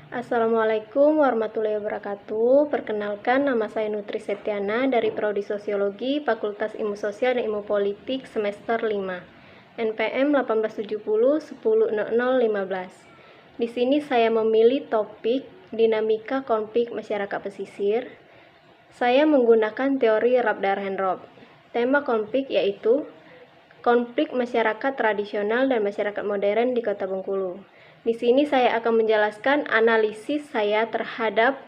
Assalamualaikum warahmatullahi wabarakatuh. Perkenalkan, nama saya Nutri Setiana dari Prodi Sosiologi, Fakultas Ilmu Sosial dan Ilmu Politik semester 5. NPM 1870 10.0015. Di sini saya memilih topik dinamika konflik masyarakat pesisir. Saya menggunakan teori Rabdarhenrop. Tema konflik yaitu konflik masyarakat tradisional dan masyarakat modern di Kota Bengkulu. Di sini saya akan menjelaskan analisis saya terhadap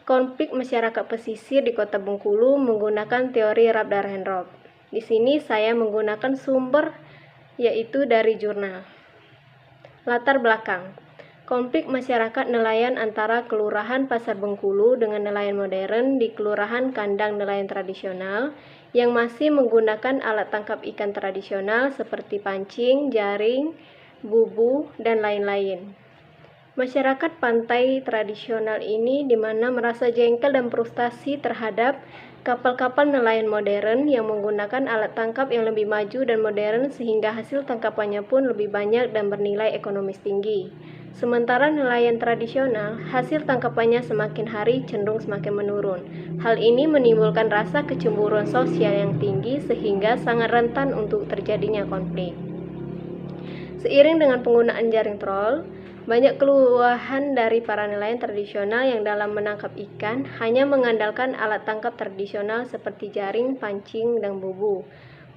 konflik masyarakat pesisir di Kota Bengkulu menggunakan teori Rabdarhenrop. Di sini saya menggunakan sumber yaitu dari jurnal. Latar belakang. Konflik masyarakat nelayan antara Kelurahan Pasar Bengkulu dengan nelayan modern di Kelurahan Kandang Nelayan Tradisional yang masih menggunakan alat tangkap ikan tradisional seperti pancing, jaring, bubu, dan lain-lain. Masyarakat pantai tradisional ini dimana merasa jengkel dan frustasi terhadap kapal-kapal nelayan modern yang menggunakan alat tangkap yang lebih maju dan modern sehingga hasil tangkapannya pun lebih banyak dan bernilai ekonomis tinggi. Sementara nelayan tradisional, hasil tangkapannya semakin hari cenderung semakin menurun. Hal ini menimbulkan rasa kecemburuan sosial yang tinggi sehingga sangat rentan untuk terjadinya konflik. Seiring dengan penggunaan jaring trol, banyak keluhan dari para nelayan tradisional yang dalam menangkap ikan hanya mengandalkan alat tangkap tradisional seperti jaring, pancing, dan bubu.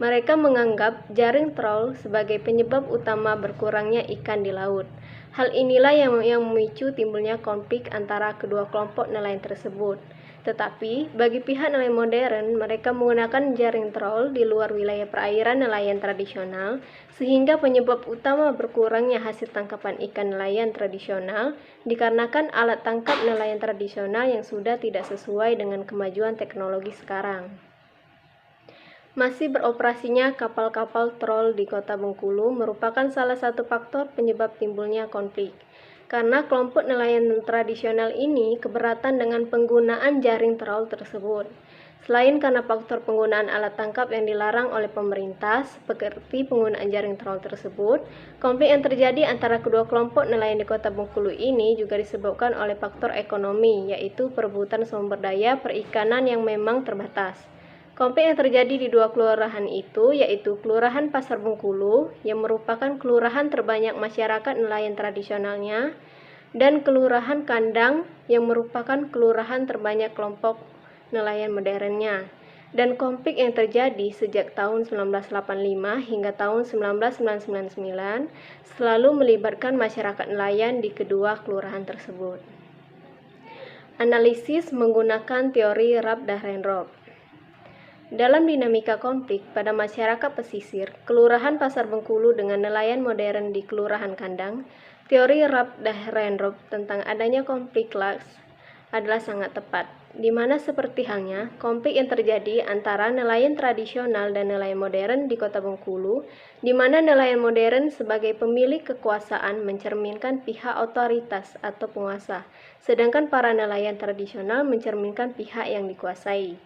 Mereka menganggap jaring trol sebagai penyebab utama berkurangnya ikan di laut. Hal inilah yang memicu timbulnya konflik antara kedua kelompok nelayan tersebut. Tetapi, bagi pihak nelayan modern, mereka menggunakan jaring trol di luar wilayah perairan nelayan tradisional, sehingga penyebab utama berkurangnya hasil tangkapan ikan nelayan tradisional dikarenakan alat tangkap nelayan tradisional yang sudah tidak sesuai dengan kemajuan teknologi sekarang. Masih beroperasinya kapal-kapal trol di Kota Bengkulu merupakan salah satu faktor penyebab timbulnya konflik. Karena kelompok nelayan tradisional ini keberatan dengan penggunaan jaring trol tersebut. Selain karena faktor penggunaan alat tangkap yang dilarang oleh pemerintah, seperti penggunaan jaring trol tersebut, konflik yang terjadi antara kedua kelompok nelayan di Kota Bengkulu ini juga disebabkan oleh faktor ekonomi, yaitu perebutan sumber daya perikanan yang memang terbatas. Konflik yang terjadi di dua kelurahan itu yaitu Kelurahan Pasar Bengkulu yang merupakan kelurahan terbanyak masyarakat nelayan tradisionalnya dan Kelurahan Kandang yang merupakan kelurahan terbanyak kelompok nelayan modernnya. Dan konflik yang terjadi sejak tahun 1985 hingga tahun 1999 selalu melibatkan masyarakat nelayan di kedua kelurahan tersebut. Analisis menggunakan teori Rabdarhenrop. Dalam dinamika konflik pada masyarakat pesisir, Kelurahan Pasar Bengkulu dengan nelayan modern di Kelurahan Kandang, teori Rabdarhenrop tentang adanya konflik class adalah sangat tepat, di mana seperti halnya konflik yang terjadi antara nelayan tradisional dan nelayan modern di Kota Bengkulu, di mana nelayan modern sebagai pemilik kekuasaan mencerminkan pihak otoritas atau penguasa, sedangkan para nelayan tradisional mencerminkan pihak yang dikuasai.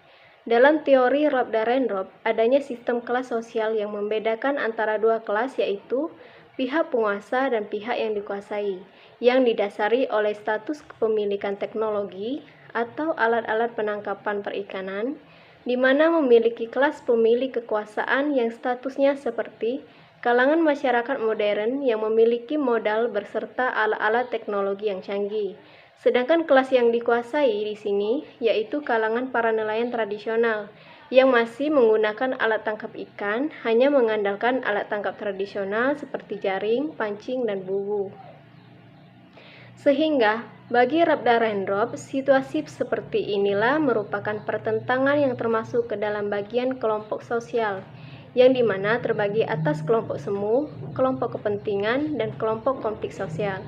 Dalam teori Rabdarhenrop, adanya sistem kelas sosial yang membedakan antara dua kelas yaitu pihak penguasa dan pihak yang dikuasai, yang didasari oleh status kepemilikan teknologi atau alat-alat penangkapan perikanan, di mana memiliki kelas pemilik kekuasaan yang statusnya seperti kalangan masyarakat modern yang memiliki modal berserta alat-alat teknologi yang canggih. Sedangkan kelas yang dikuasai di sini yaitu kalangan para nelayan tradisional yang masih menggunakan alat tangkap ikan, hanya mengandalkan alat tangkap tradisional seperti jaring, pancing, dan bubu. Sehingga bagi Rabdarhenrop, situasi seperti inilah merupakan pertentangan yang termasuk ke dalam bagian kelompok sosial, yang dimana terbagi atas kelompok semu, kelompok kepentingan, dan kelompok konflik sosial.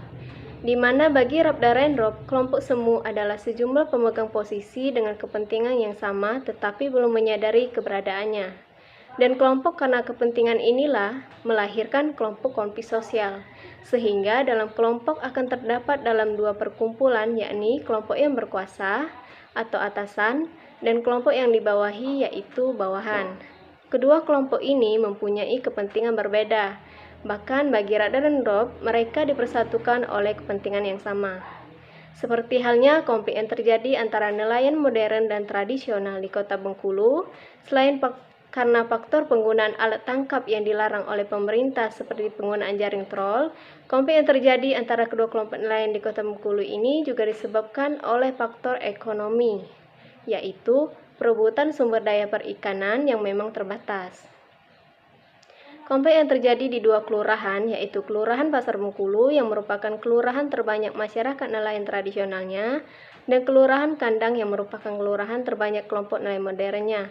Di mana bagi Rabdarhenrop, kelompok semu adalah sejumlah pemegang posisi dengan kepentingan yang sama tetapi belum menyadari keberadaannya. Dan kelompok karena kepentingan inilah melahirkan kelompok konflik sosial, sehingga dalam kelompok akan terdapat dalam dua perkumpulan, yakni kelompok yang berkuasa atau atasan dan kelompok yang dibawahi yaitu bawahan. Kedua kelompok ini mempunyai kepentingan berbeda. Bahkan bagi Rabdarhenrop, mereka dipersatukan oleh kepentingan yang sama. Seperti halnya konflik yang terjadi antara nelayan modern dan tradisional di Kota Bengkulu, selain karena faktor penggunaan alat tangkap yang dilarang oleh pemerintah seperti penggunaan jaring trol, konflik yang terjadi antara kedua kelompok nelayan di Kota Bengkulu ini juga disebabkan oleh faktor ekonomi, yaitu perebutan sumber daya perikanan yang memang terbatas. Konflik yang terjadi di dua kelurahan, yaitu Kelurahan Pasar Bengkulu yang merupakan kelurahan terbanyak masyarakat nelayan tradisionalnya, dan Kelurahan Kandang yang merupakan kelurahan terbanyak kelompok nelayan modernnya.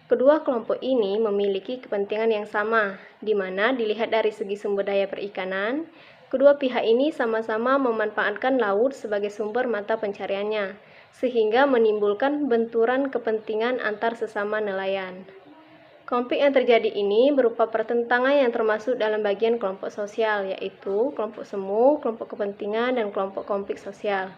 Kedua kelompok ini memiliki kepentingan yang sama, di mana dilihat dari segi sumber daya perikanan, kedua pihak ini sama-sama memanfaatkan laut sebagai sumber mata pencariannya, sehingga menimbulkan benturan kepentingan antar sesama nelayan. Konflik yang terjadi ini berupa pertentangan yang termasuk dalam bagian kelompok sosial, yaitu kelompok semu, kelompok kepentingan, dan kelompok konflik sosial.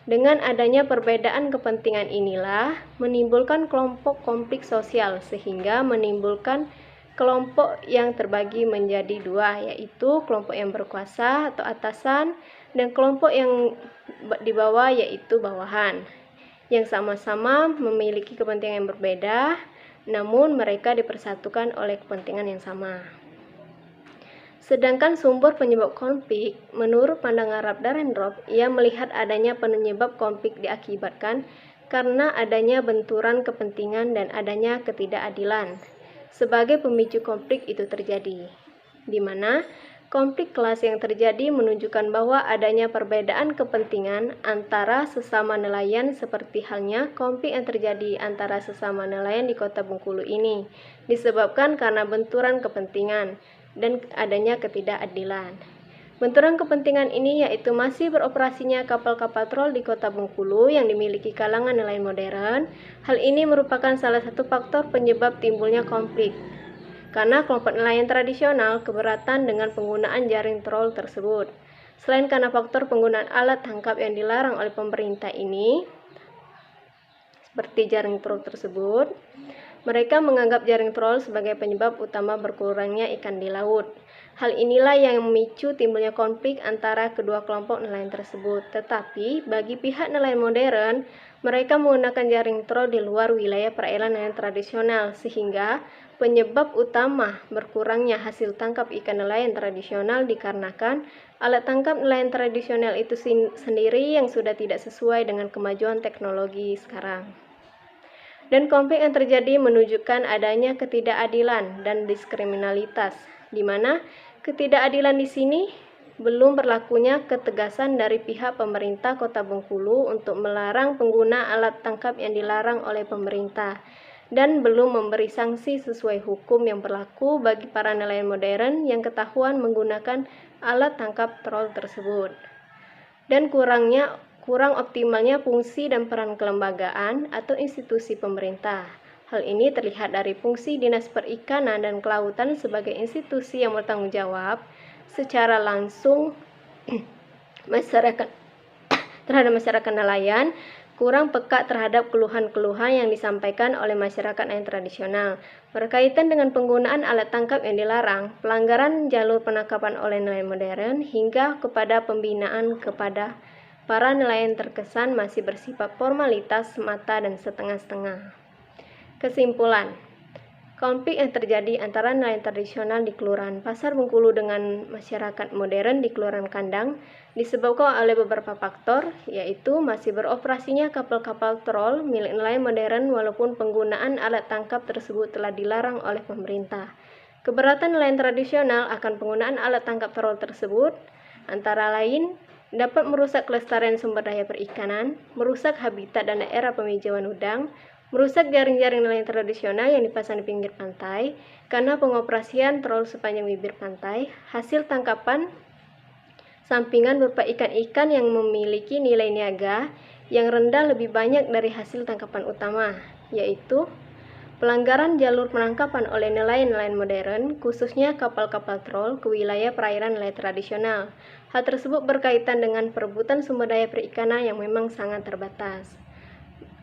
Dengan adanya perbedaan kepentingan inilah menimbulkan kelompok konflik sosial, sehingga menimbulkan kelompok yang terbagi menjadi dua, yaitu kelompok yang berkuasa atau atasan, dan kelompok yang di bawah yaitu bawahan, yang sama-sama memiliki kepentingan yang berbeda, namun mereka dipersatukan oleh kepentingan yang sama. Sedangkan sumber penyebab konflik, menurut pandangan Raab Dahrendorf, ia melihat adanya penyebab konflik diakibatkan karena adanya benturan kepentingan dan adanya ketidakadilan. Sebagai pemicu konflik itu terjadi, di mana konflik kelas yang terjadi menunjukkan bahwa adanya perbedaan kepentingan antara sesama nelayan, seperti halnya konflik yang terjadi antara sesama nelayan di Kota Bengkulu ini, disebabkan karena benturan kepentingan dan adanya ketidakadilan. Benturan kepentingan ini yaitu masih beroperasinya kapal-kapal trol di Kota Bengkulu yang dimiliki kalangan nelayan modern. Hal ini merupakan salah satu faktor penyebab timbulnya konflik, karena kelompok nelayan tradisional keberatan dengan penggunaan jaring trol tersebut. Selain karena faktor penggunaan alat tangkap yang dilarang oleh pemerintah ini, seperti jaring trol tersebut, mereka menganggap jaring trol sebagai penyebab utama berkurangnya ikan di laut. Hal inilah yang memicu timbulnya konflik antara kedua kelompok nelayan tersebut. Tetapi bagi pihak nelayan modern, mereka menggunakan jaring trol di luar wilayah perairan nelayan tradisional, sehingga penyebab utama berkurangnya hasil tangkap ikan nelayan tradisional dikarenakan alat tangkap nelayan tradisional itu sendiri yang sudah tidak sesuai dengan kemajuan teknologi sekarang. Dan konflik yang terjadi menunjukkan adanya ketidakadilan dan diskriminalitas, di mana ketidakadilan di sini belum berlakunya ketegasan dari pihak pemerintah Kota Bengkulu untuk melarang pengguna alat tangkap yang dilarang oleh pemerintah, dan belum memberi sanksi sesuai hukum yang berlaku bagi para nelayan modern yang ketahuan menggunakan alat tangkap trol tersebut. Dan kurang optimalnya fungsi dan peran kelembagaan atau institusi pemerintah. Hal ini terlihat dari fungsi Dinas Perikanan dan Kelautan sebagai institusi yang bertanggung jawab secara langsung terhadap masyarakat nelayan, kurang peka terhadap keluhan-keluhan yang disampaikan oleh masyarakat nelayan tradisional berkaitan dengan penggunaan alat tangkap yang dilarang, pelanggaran jalur penangkapan oleh nelayan modern, hingga kepada pembinaan kepada para nelayan terkesan masih bersifat formalitas semata dan setengah-setengah. Kesimpulan, konflik yang terjadi antara nelayan tradisional di Kelurahan Pasar Bengkulu dengan masyarakat modern di Kelurahan Kandang disebabkan oleh beberapa faktor, yaitu masih beroperasinya kapal-kapal trol milik nelayan modern walaupun penggunaan alat tangkap tersebut telah dilarang oleh pemerintah. Keberatan nelayan tradisional akan penggunaan alat tangkap trol tersebut antara lain dapat merusak kelestarian sumber daya perikanan, merusak habitat dan daerah penghijauan udang, merusak jaring-jaring nelayan tradisional yang dipasang di pinggir pantai karena pengoperasian trol sepanjang bibir pantai. Hasil tangkapan sampingan berupa ikan-ikan yang memiliki nilai niaga yang rendah lebih banyak dari hasil tangkapan utama, yaitu pelanggaran jalur penangkapan oleh nelayan-nelayan modern, khususnya kapal-kapal trol ke wilayah perairan nelayan tradisional. Hal tersebut berkaitan dengan perebutan sumber daya perikanan yang memang sangat terbatas.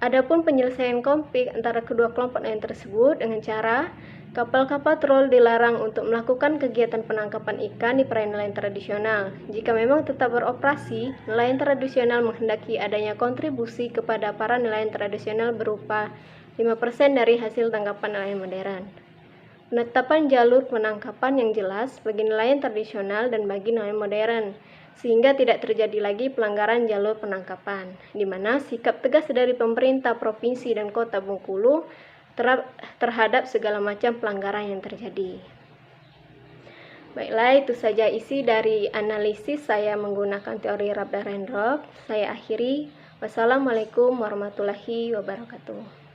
Adapun penyelesaian konflik antara kedua kelompok nelayan tersebut dengan cara Kapal-kapal troll dilarang untuk melakukan kegiatan penangkapan ikan di perairan nelayan tradisional. Jika memang tetap beroperasi, nelayan tradisional menghendaki adanya kontribusi kepada para nelayan tradisional berupa 5% dari hasil tangkapan nelayan modern. Penetapan jalur penangkapan yang jelas bagi nelayan tradisional dan bagi nelayan modern, sehingga tidak terjadi lagi pelanggaran jalur penangkapan, di mana sikap tegas dari pemerintah provinsi dan kota Bengkulu terhadap segala macam pelanggaran yang terjadi. Baiklah, itu saja isi dari analisis saya menggunakan teori Rabda-Reindrop. Saya akhiri. Wassalamualaikum warahmatullahi wabarakatuh.